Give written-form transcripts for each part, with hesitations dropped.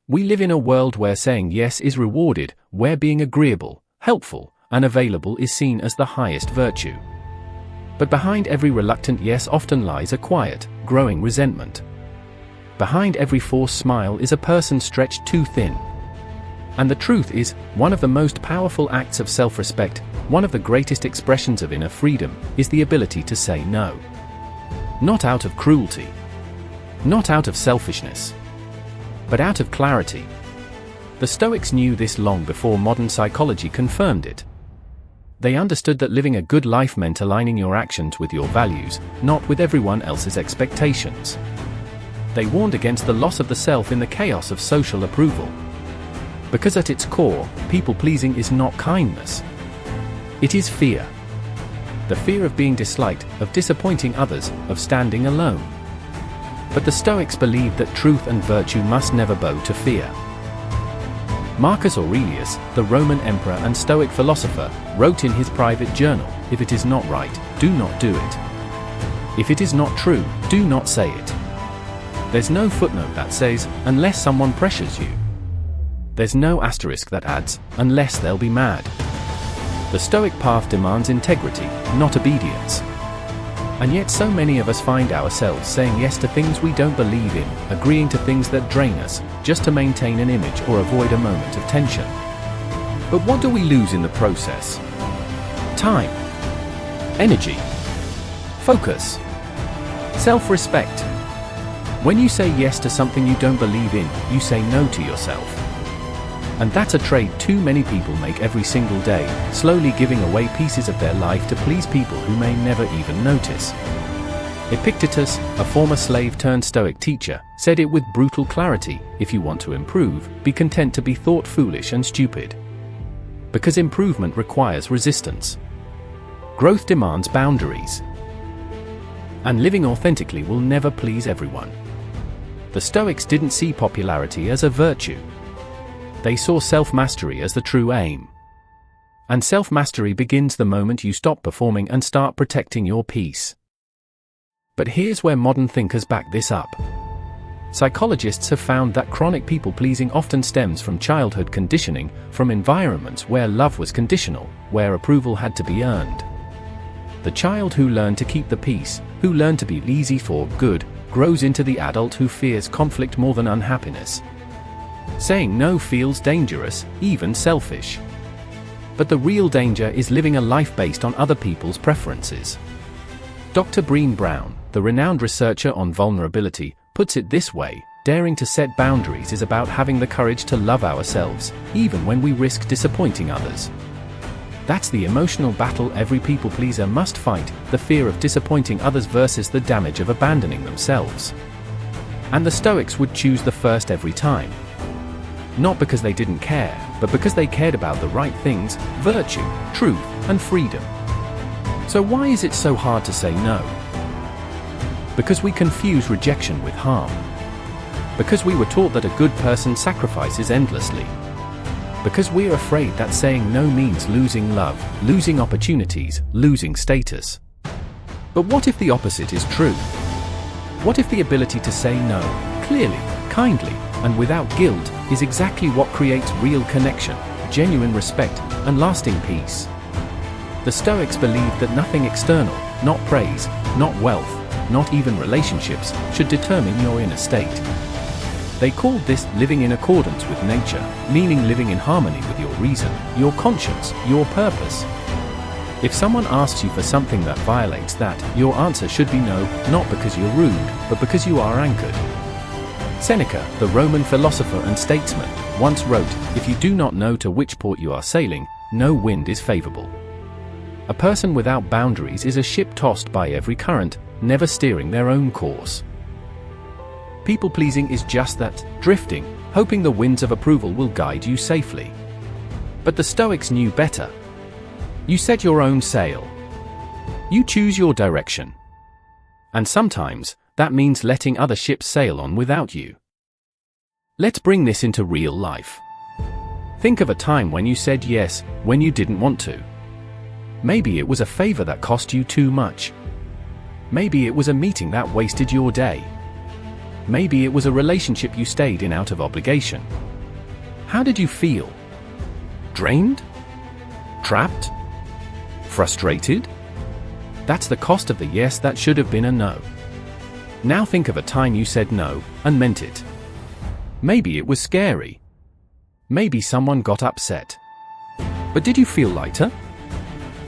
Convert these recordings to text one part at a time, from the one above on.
We live in a world where saying yes is rewarded, where being agreeable, helpful, and available is seen as the highest virtue. But behind every reluctant yes often lies a quiet, growing resentment. Behind every forced smile is a person stretched too thin. And the truth is, one of the most powerful acts of self-respect, one of the greatest expressions of inner freedom, is the ability to say no. Not out of cruelty. Not out of selfishness. But out of clarity. The Stoics knew this long before modern psychology confirmed it. They understood that living a good life meant aligning your actions with your values, not with everyone else's expectations. They warned against the loss of the self in the chaos of social approval. Because at its core, people-pleasing is not kindness. It is fear. The fear of being disliked, of disappointing others, of standing alone. But the Stoics believed that truth and virtue must never bow to fear. Marcus Aurelius, the Roman emperor and Stoic philosopher, wrote in his private journal, "If it is not right, do not do it. If it is not true, do not say it." There's no footnote that says, "unless someone pressures you." There's no asterisk that adds, "unless they'll be mad." The Stoic path demands integrity, not obedience. And yet so many of us find ourselves saying yes to things we don't believe in, agreeing to things that drain us, just to maintain an image or avoid a moment of tension. But what do we lose in the process? Time. Energy. Focus. Self-respect. When you say yes to something you don't believe in, you say no to yourself. And that's a trade too many people make every single day, slowly giving away pieces of their life to please people who may never even notice. Epictetus, a former slave-turned-Stoic teacher, said it with brutal clarity, "If you want to improve, be content to be thought foolish and stupid." Because improvement requires resistance. Growth demands boundaries. And living authentically will never please everyone. The Stoics didn't see popularity as a virtue. They saw self-mastery as the true aim. And self-mastery begins the moment you stop performing and start protecting your peace. But here's where modern thinkers back this up. Psychologists have found that chronic people-pleasing often stems from childhood conditioning, from environments where love was conditional, where approval had to be earned. The child who learned to keep the peace, who learned to be easy for good, grows into the adult who fears conflict more than unhappiness. Saying no feels dangerous, even selfish. But the real danger is living a life based on other people's preferences. Dr. Brené Brown, the renowned researcher on vulnerability, puts it this way: daring to set boundaries is about having the courage to love ourselves, even when we risk disappointing others. That's the emotional battle every people pleaser must fight, the fear of disappointing others versus the damage of abandoning themselves. And the Stoics would choose the first every time. Not because they didn't care, but because they cared about the right things: virtue, truth, and freedom. So why is it so hard to say no? Because we confuse rejection with harm. Because we were taught that a good person sacrifices endlessly. Because we're afraid that saying no means losing love, losing opportunities, losing status. But what if the opposite is true? What if the ability to say no, clearly, kindly, and without guilt, is exactly what creates real connection, genuine respect, and lasting peace? The Stoics believed that nothing external, not praise, not wealth, not even relationships, should determine your inner state. They called this living in accordance with nature, meaning living in harmony with your reason, your conscience, your purpose. If someone asks you for something that violates that, your answer should be no, not because you're rude, but because you are anchored. Seneca, the Roman philosopher and statesman, once wrote, "If you do not know to which port you are sailing, no wind is favorable." A person without boundaries is a ship tossed by every current, never steering their own course. People-pleasing is just that, drifting, hoping the winds of approval will guide you safely. But the Stoics knew better. You set your own sail. You choose your direction. And sometimes, that means letting other ships sail on without you. Let's bring this into real life. Think of a time when you said yes, when you didn't want to. Maybe it was a favor that cost you too much. Maybe it was a meeting that wasted your day. Maybe it was a relationship you stayed in out of obligation. How did you feel? Drained? Trapped? Frustrated? That's the cost of the yes that should have been a no. Now think of a time you said no, and meant it. Maybe it was scary. Maybe someone got upset. But did you feel lighter?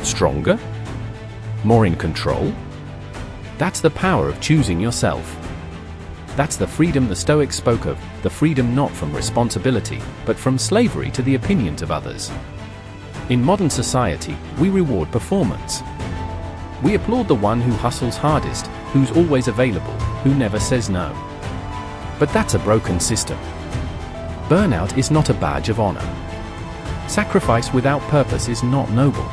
Stronger? More in control? That's the power of choosing yourself. That's the freedom the Stoics spoke of, the freedom not from responsibility, but from slavery to the opinions of others. In modern society, we reward performance. We applaud the one who hustles hardest, who's always available, who never says no. But that's a broken system. Burnout is not a badge of honor. Sacrifice without purpose is not noble.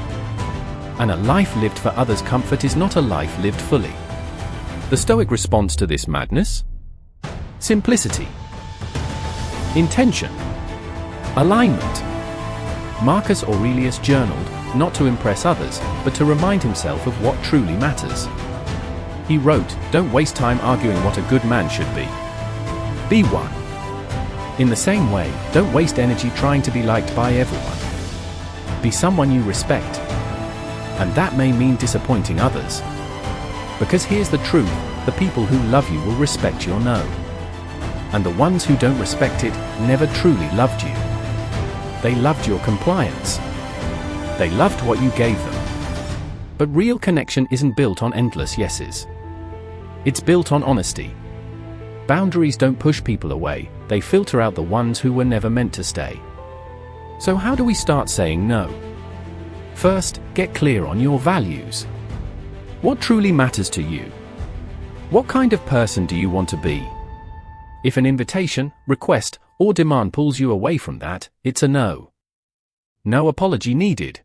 And a life lived for others' comfort is not a life lived fully. The Stoic response to this madness? Simplicity. Intention. Alignment. Marcus Aurelius journaled, not to impress others, but to remind himself of what truly matters. He wrote, "Don't waste time arguing what a good man should be. Be one." In the same way, don't waste energy trying to be liked by everyone. Be someone you respect. And that may mean disappointing others. Because here's the truth, the people who love you will respect your no. And the ones who don't respect it never truly loved you. They loved your compliance. They loved what you gave them. But real connection isn't built on endless yeses. It's built on honesty. Boundaries don't push people away, they filter out the ones who were never meant to stay. So how do we start saying no? First, get clear on your values. What truly matters to you? What kind of person do you want to be? If an invitation, request, or demand pulls you away from that, it's a no. No apology needed.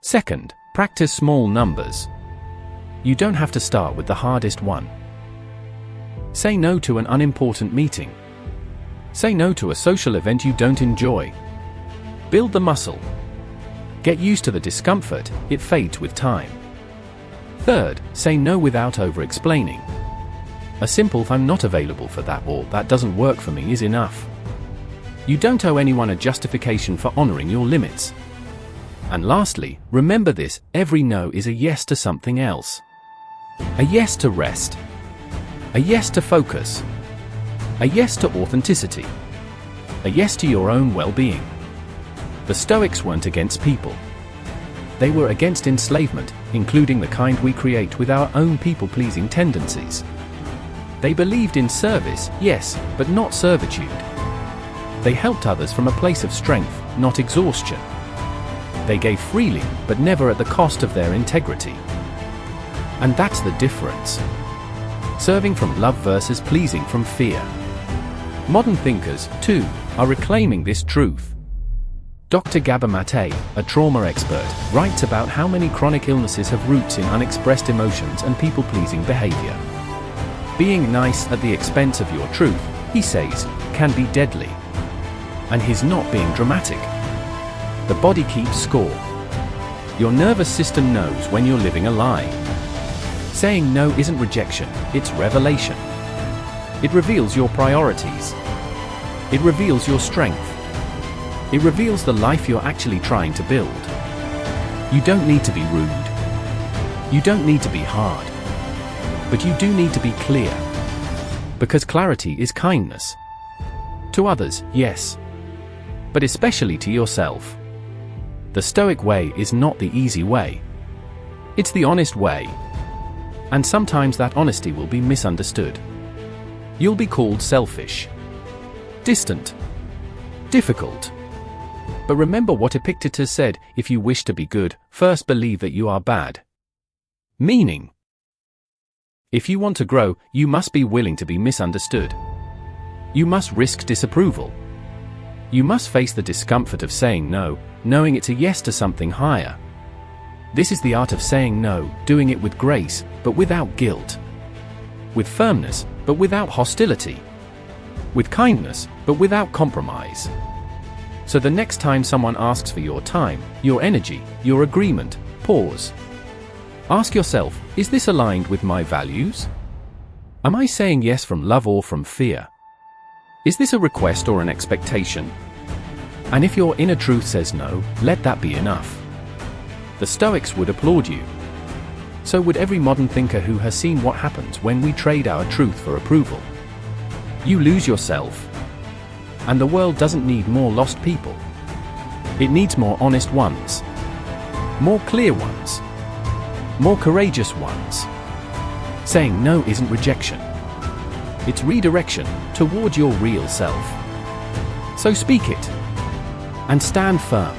Second, practice small numbers. You don't have to start with the hardest one. Say no to an unimportant meeting. Say no to a social event you don't enjoy. Build the muscle. Get used to the discomfort, it fades with time. Third, say no without over-explaining. A simple "I'm not available for that" or "that doesn't work for me" is enough. You don't owe anyone a justification for honoring your limits. And lastly, remember this, every no is a yes to something else. A yes to rest. A yes to focus. A yes to authenticity. A yes to your own well-being. The Stoics weren't against people. They were against enslavement, including the kind we create with our own people-pleasing tendencies. They believed in service, yes, but not servitude. They helped others from a place of strength, not exhaustion. They gave freely, but never at the cost of their integrity. And that's the difference. Serving from love versus pleasing from fear. Modern thinkers, too, are reclaiming this truth. Dr. Gabor Mate, a trauma expert, writes about how many chronic illnesses have roots in unexpressed emotions and people-pleasing behavior. Being nice at the expense of your truth, he says, can be deadly. And he's not being dramatic. The body keeps score. Your nervous system knows when you're living a lie. Saying no isn't rejection, it's revelation. It reveals your priorities. It reveals your strength. It reveals the life you're actually trying to build. You don't need to be rude. You don't need to be hard. But you do need to be clear. Because clarity is kindness. To others, yes. But especially to yourself. The Stoic way is not the easy way. It's the honest way. And sometimes that honesty will be misunderstood. You'll be called selfish, distant, difficult. But remember what Epictetus said, if you wish to be good, first believe that you are bad. Meaning, if you want to grow, you must be willing to be misunderstood. You must risk disapproval. You must face the discomfort of saying no, knowing it's a yes to something higher. This is the art of saying no, doing it with grace, but without guilt. With firmness, but without hostility. With kindness, but without compromise. So the next time someone asks for your time, your energy, your agreement, pause. Ask yourself, is this aligned with my values? Am I saying yes from love or from fear? Is this a request or an expectation? And if your inner truth says no, let that be enough. The Stoics would applaud you. So would every modern thinker who has seen what happens when we trade our truth for approval. You lose yourself. And the world doesn't need more lost people. It needs more honest ones. More clear ones. More courageous ones. Saying no isn't rejection. It's redirection toward your real self. So speak it. And stand firm.